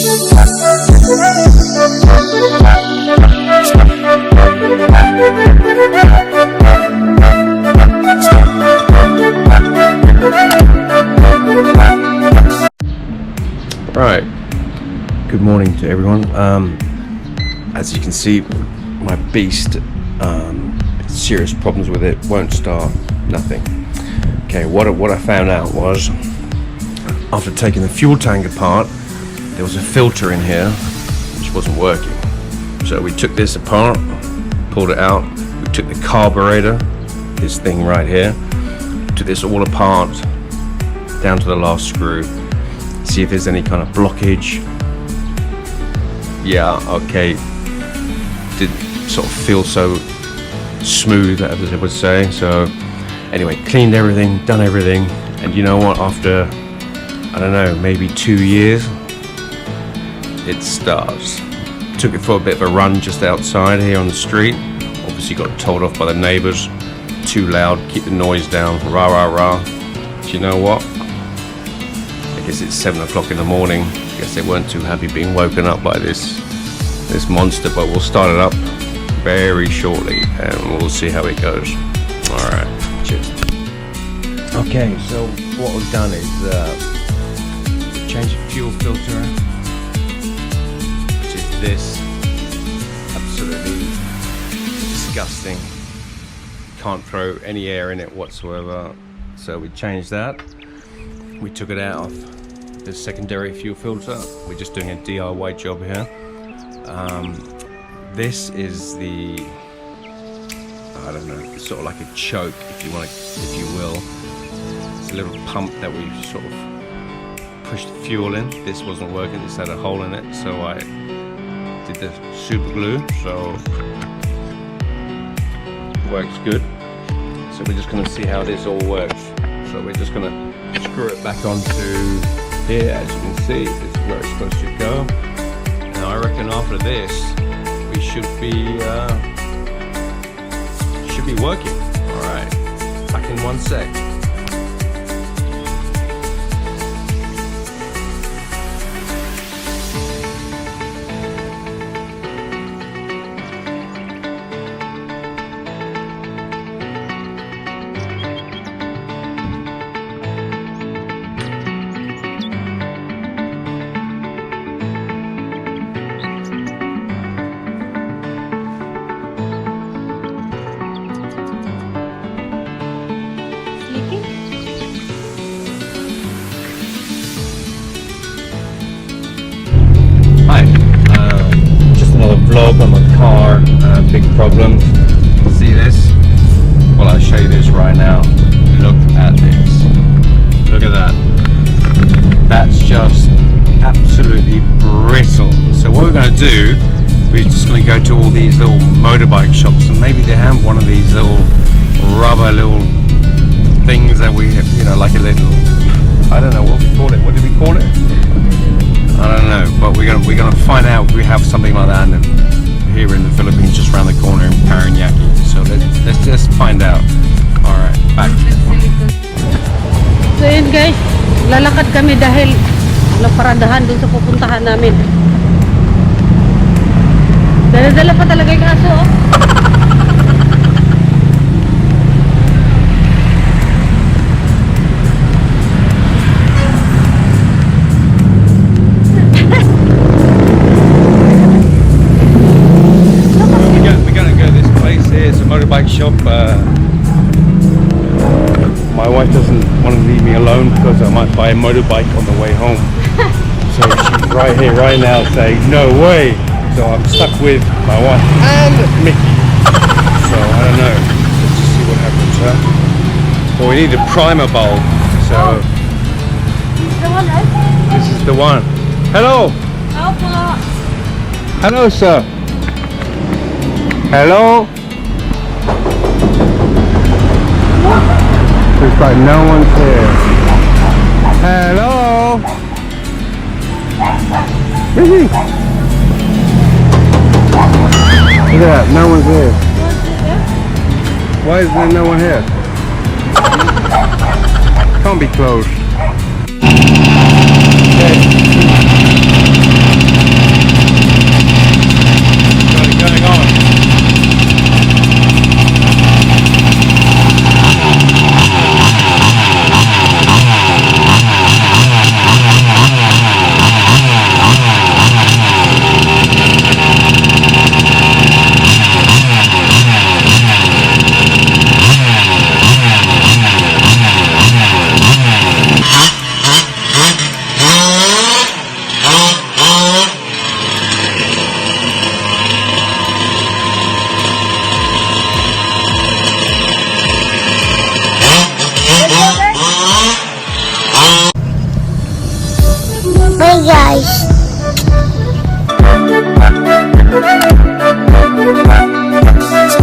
Right, good morning to everyone. As you can see, my beast, serious problems with it, won't start, nothing. Okay, what I found out was, after taking the fuel tank apart, there was a filter in here which wasn't working. So we took this apart, pulled it out, we took the carburetor, this thing right here, took this all apart, down to the last screw, see if there's any kind of blockage. Yeah, okay, didn't sort of feel so smooth, as I would say. So anyway, cleaned everything, done everything, and you know what, after, I don't know, maybe 2 years, it starts. Took it for a bit of a run just outside here on the street. Obviously got told off by the neighbours, too loud, keep the noise down, rah rah rah. Do you know what? I guess it's 7 o'clock in the morning. I guess they weren't too happy being woken up by this monster, but we'll start it up very shortly and we'll see how it goes. Alright, cheers. Okay, so what we've done is change the fuel filter, which is this. Absolutely disgusting. Can't throw any air in it whatsoever. So we changed that. We took it out of the secondary fuel filter. We're just doing a DIY job here. This is the, I don't know, it's sort of like a choke, if you will. It's a little pump that we sort of pushed the fuel in. This wasn't working, this had a hole in it, so I did the super glue, so it works good. So we're just gonna see how this all works. So we're just gonna screw it back onto here. As you can see, this is where it's supposed to go. And I reckon after this, we should be working. All right, back in 1 sec. Vlog on my car, big problem. See this? Well, I'll show you this right now. Look at this. Look at that. That's just absolutely brittle. So what we're going to do, we're just going to go to all these little motorbike shops, and maybe they have one of these little rubber little things that we have, you know, like a little, I don't know what we call it. What did we call it? I don't know, but we're gonna find out if we have something like that here in the Philippines, just around the corner in Paranaque. So let's just find out. All right, back. So yun guys, lalakad kami dahil walang paradahan dun sa pupuntahan namin. Dala-dala pa talaga yung aso, oh. Motorbike shop. My wife doesn't want to leave me alone because I might buy a motorbike on the way home. So she's right here right now saying no way. So I'm stuck with my wife and Mickey. So I don't know. Let's just see what happens, huh? Well, we need a primer bulb. So this is the one. Hello. Hello, sir. Hello. Looks like no one's here. Hello? Fredji! Look at that, no one's here. Why is there no one here? Can't be closed.